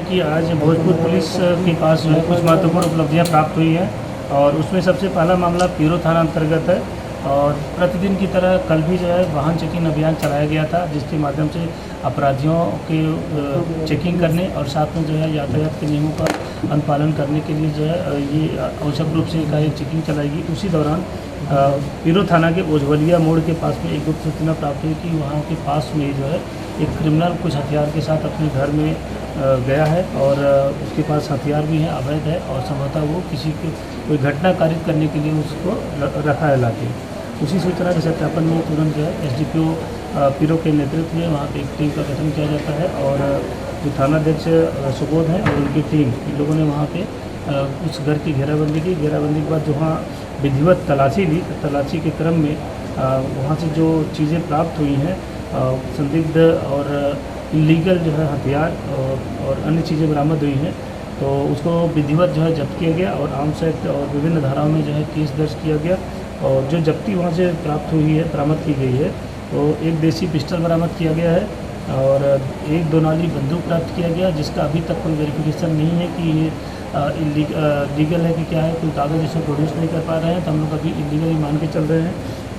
कि आज भोजपुर पुलिस के पास जो है कुछ महत्वपूर्ण उपलब्धियां प्राप्त हुई हैं और उसमें सबसे पहला मामला पीरो थाना अंतर्गत है। और प्रतिदिन की तरह कल भी जो है वाहन चेकिंग अभियान चलाया गया था, जिसके माध्यम से अपराधियों के चेकिंग करने और साथ में जो है यातायात के नियमों का अनुपालन करने के लिए जो है ये आवश्यक रूप से एक चेकिंग चलाएगी। उसी दौरान पीरो थाना के ओझवलिया मोड़ के पास में एक गुप्त सूचना प्राप्त हुई कि वहाँ के पास में जो है एक क्रिमिनल कुछ हथियार के साथ अपने घर में गया है और उसके पास हथियार भी है, अवैध है, और संभवतः वो किसी को कोई घटना कारित करने के लिए उसको रखा है लाके। उसी सूचना के सत्यापन में तुरंत जो है एसडीपीओ पीरो के नेतृत्व में वहाँ पे एक टीम का गठन किया जाता है और जो थानाध्यक्ष सुबोध हैं और उनकी टीम, इन लोगों ने वहाँ पे उस घर की घेराबंदी की। घेराबंदी के बाद जो वहाँ विधिवत तलाशी ली, तलाशी के क्रम में वहाँ से जो चीज़ें प्राप्त हुई हैं, संदिग्ध और इलीगल जो है हथियार और अन्य चीज़ें बरामद हुई हैं, तो उसको विधिवत जो है जब्त किया गया और आर्म्स एक्ट और विभिन्न धाराओं में जो है केस दर्ज किया गया। और जो जब्ती वहाँ से प्राप्त हुई है, बरामद की गई है, तो एक देसी पिस्टल बरामद किया गया है और एक दोनाली बंदूक प्राप्त किया गया, जिसका अभी तक कोई वेरिफिकेशन नहीं है कि ये लीगल है कि क्या है। कोई कागज़ इसे प्रोड्यूस नहीं कर पा रहे हैं, तो हम लोग अभी इलीगली मान के चल रहे हैं।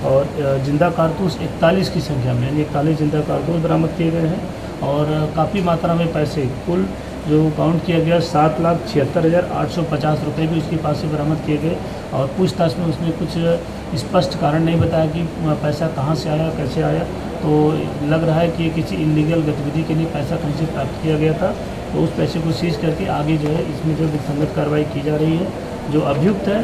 और जिंदा कारतूस 41 की संख्या में, यानी 41 जिंदा कारतूस बरामद किए गए हैं और काफ़ी मात्रा में पैसे, कुल जो काउंट किया गया 7,76,850 रुपये भी उसके पास से बरामद किए गए। और पूछताछ में उसने कुछ स्पष्ट कारण नहीं बताया कि पैसा कहाँ से आया, कैसे आया, तो लग रहा है कि ये किसी इलीगल गतिविधि के लिए पैसा कहीं से प्राप्त किया गया था। तो उस पैसे को सीज करके आगे जो है इसमें जो विसंगत कार्रवाई की जा रही है। जो अभियुक्त है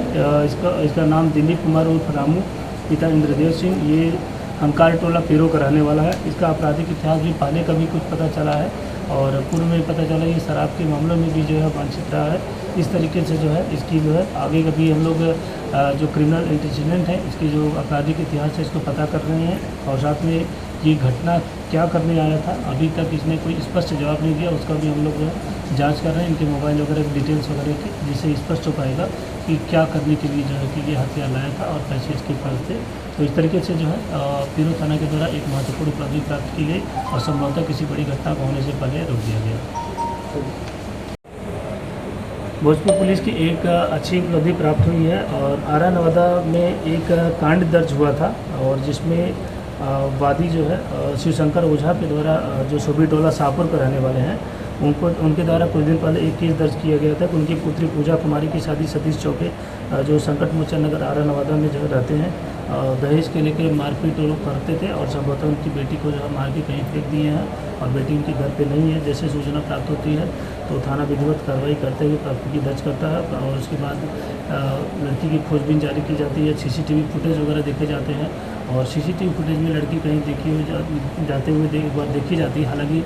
इसका नाम दिलीप कुमार उर्फ रामू, पिता इंद्रदेव सिंह, ये हंकार टोला पीरो का रहने वाला है। इसका आपराधिक इतिहास भी पहले का भी कुछ पता चला है और पूर्व में पता चला ये शराब के मामलों में भी जो है वांछित रहा है। इस तरीके से जो है इसकी जो है आगे कभी हम लोग जो क्रिमिनल एंटीसीडेंट है, इसकी जो आपराधिक इतिहास है, इसको पता कर रहे हैं और साथ में ये घटना क्या करने आया था, अभी तक इसने कोई स्पष्ट जवाब नहीं दिया, उसका भी हम लोग जो है जाँच कर रहे हैं, इनके मोबाइल वगैरह की डिटेल्स वगैरह की, जिससे स्पष्ट हो पाएगा कि क्या करने के लिए जो है कि ये हथियार लाया था और पैसे इसके पास थे। तो इस तरीके से जो है पीरो थाना के द्वारा एक महत्वपूर्ण उपलब्धि प्राप्त की गई और संभवतः किसी बड़ी घटना को होने से पहले रोक दिया गया। भोजपुर पुलिस की एक अच्छी उपलब्धि प्राप्त हुई है और आरा नवादा में एक कांड दर्ज हुआ था और जिसमें वादी जो है शिवशंकर ओझा के द्वारा जो सोबी टोला शाहपुर के रहने वाले हैं, उनके द्वारा कुछ दिन पहले एक केस दर्ज किया गया था कि उनकी पुत्री पूजा कुमारी की शादी सतीश चौके जो संकट मोचन नगर आरा नवादा में जो रहते हैं, दहेज के लेकर मारपीट लोग करते थे और संभवतः उनकी बेटी को जो है मार के कहीं फेंक दिए हैं और बेटी उनके घर पे नहीं है। जैसे सूचना प्राप्त होती है तो थाना विधिवत कार्रवाई करते हुए प्राथमिकी दर्ज करता है और उसके बाद लड़की की खोजबीन जारी की जाती है। सीसीटीवी फुटेज वगैरह देखे जाते हैं और सीसीटीवी फुटेज में लड़की कहीं जाते हुए एक बार देखी जाती है। हालांकि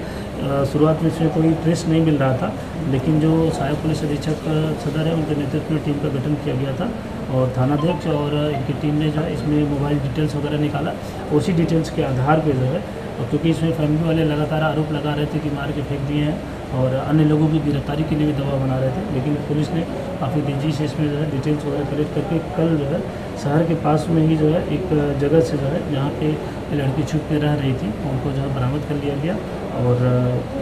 शुरुआत में इसमें कोई ट्रेस नहीं मिल रहा था, लेकिन जो सहायक पुलिस अधीक्षक सदर है, उनके नेतृत्व में टीम का गठन किया गया था और थानाध्यक्ष और इनकी टीम ने जो है इसमें मोबाइल डिटेल्स वगैरह निकाला। उसी डिटेल्स के आधार पर जो है, और क्योंकि इसमें फैमिली वाले लगातार आरोप लगा रहे थे कि मार के फेंक दिए हैं और अन्य लोगों की गिरफ्तारी के लिए भी दबाव बना रहे थे, लेकिन पुलिस ने काफ़ी तेज़ी से इसमें जो है डिटेल्स वगैरह कलेक्ट करके कल जो है शहर के पास में ही जो है एक जगह से जो है जहाँ पे लड़की छुप के रह रही थी, उनको जो है बरामद कर लिया गया। और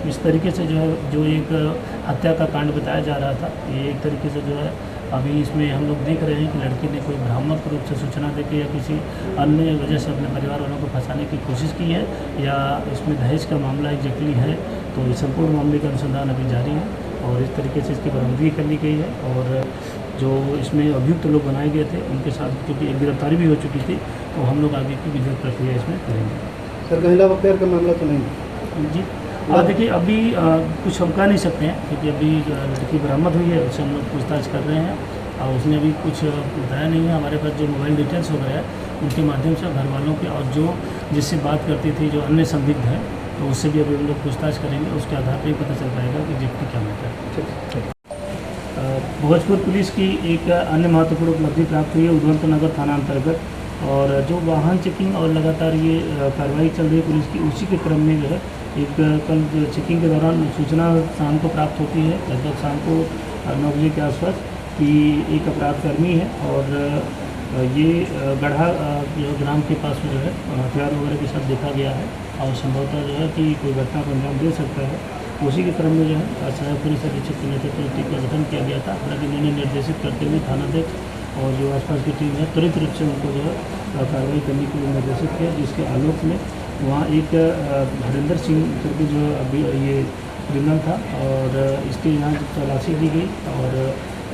इस तरीके से जो है जो एक हत्या का कांड बताया जा रहा था, ये एक तरीके से जो है अभी इसमें हम लोग देख रहे हैं कि लड़की ने कोई भ्रामक रूप से सूचना देकर या किसी अन्य वजह से अपने परिवार वालों को फंसाने की कोशिश की है या इसमें दहेज का मामला एग्जैक्टली है। तो इस संपूर्ण मामले का अनुसंधान अभी जारी है और इस तरीके से इसकी बरामदगी कर ली गई है और जो इसमें अभियुक्त लोग बनाए गए थे उनके साथ क्योंकि एक गिरफ्तारी भी हो चुकी थी, तो हम लोग आगे की विधिवत प्रक्रिया इसमें करेंगे। सर कहीं लव अफेयर का मामला तो नहीं जी? देखिए अभी कुछ हम कह नहीं सकते हैं क्योंकि अभी जो लड़की बरामद हुई है उससे हम लोग पूछताछ कर रहे हैं और उसने अभी कुछ बताया नहीं है। हमारे पास जो मोबाइल डिटेल्स वगैरह है उनके माध्यम से घर वालों के और जो जिससे बात करती थी जो अन्य संदिग्ध हैं, तो उससे भी अभी हम लोग पूछताछ करेंगे, उसके आधार पर ही पता चल पाएगा कि एग्जैक्टली क्या होता है। भोजपुर पुलिस की एक अन्य महत्वपूर्ण उपलब्धि प्राप्त हुई है उधमपुर नगर थाना अंतर्गत, और जो वाहन चेकिंग और लगातार ये कार्रवाई चल रही है पुलिस की, उसी के क्रम में जो है एक कल चेकिंग के दौरान सूचना शाम को प्राप्त होती है, लगभग शाम को 9 बजे के आसपास, कि एक अपराधकर्मी है और ये गढ़ा ग्राम के पास में जो है हथियार वगैरह के साथ देखा गया है और संभवतः जो है कि कोई घटना को अंजाम दे सकता है। उसी के क्रम में जो है सहायक पुलिस अधीक्षक के नेतृत्व में टीम का गठन किया गया था। हालांकि इन्होंने निर्देशित करते हुए थानाध्यक्ष और जो आसपास की टीम है त्वरित रूप से उनको जो है कार्रवाई करने के लिए निर्देशित किया, जिसके आलोक में वहाँ एक हरिंदर सिंह करके जो अभी ये क्रिमिनल था और इसके यहाँ तलाशी की गई और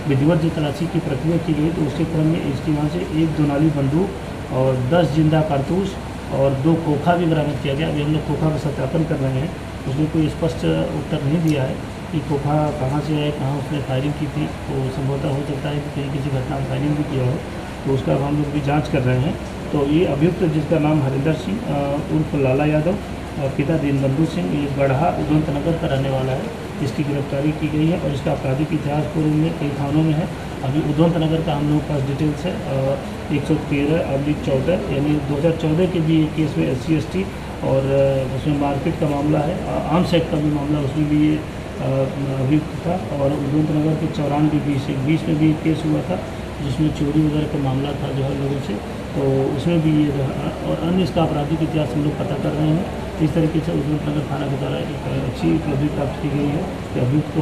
विधिवत जो तलाशी की प्रक्रिया की गई तो उसके क्रम में इसके वहाँ से एक दोनाली बंदूक और 10 जिंदा कारतूस और 2 खोखा भी बरामद किया गया। अभी हम लोग खोखा का सत्यापन कर रहे हैं। उसने कोई स्पष्ट उत्तर नहीं दिया है कि खोखा कहाँ से है, कहाँ उसने फायरिंग की थी। तो संभवतः हो सकता है कि कहीं किसी घटना में फायरिंग भी किया हो, तो उसका हम लोग भी जाँच कर रहे हैं। तो ये अभियुक्त जिसका नाम हरिंदर सिंह उर्फ लाला यादव पिता दीनबंधु सिंह, ये गढ़ा उदंत नगर का रहने वाला है, इसकी गिरफ्तारी की गई है और इसका आपराधिक इतिहास पूर्व में कई थानों में है। अभी उदंत नगर का हम लोगों के पास डिटेल्स है 113/14 यानी 2014 के भी एक केस में SC/ST और उसमें मारपीट का मामला है, आर्म्स एक्ट का भी मामला, उसमें भी ये अभियुक्त था। और उदंत नगर के 94/20 में भी एक केस हुआ था जिसमें चोरी वगैरह का मामला था जो है लोगों से, तो उसमें भी ये रहा। और अन्य इसका आपराधिक इतिहास हम लोग पता कर रहे हैं। इस तरीके से उदंत नगर थाना के द्वारा एक अच्छी उपलब्धि प्राप्त की गई है कि अभियुक्त को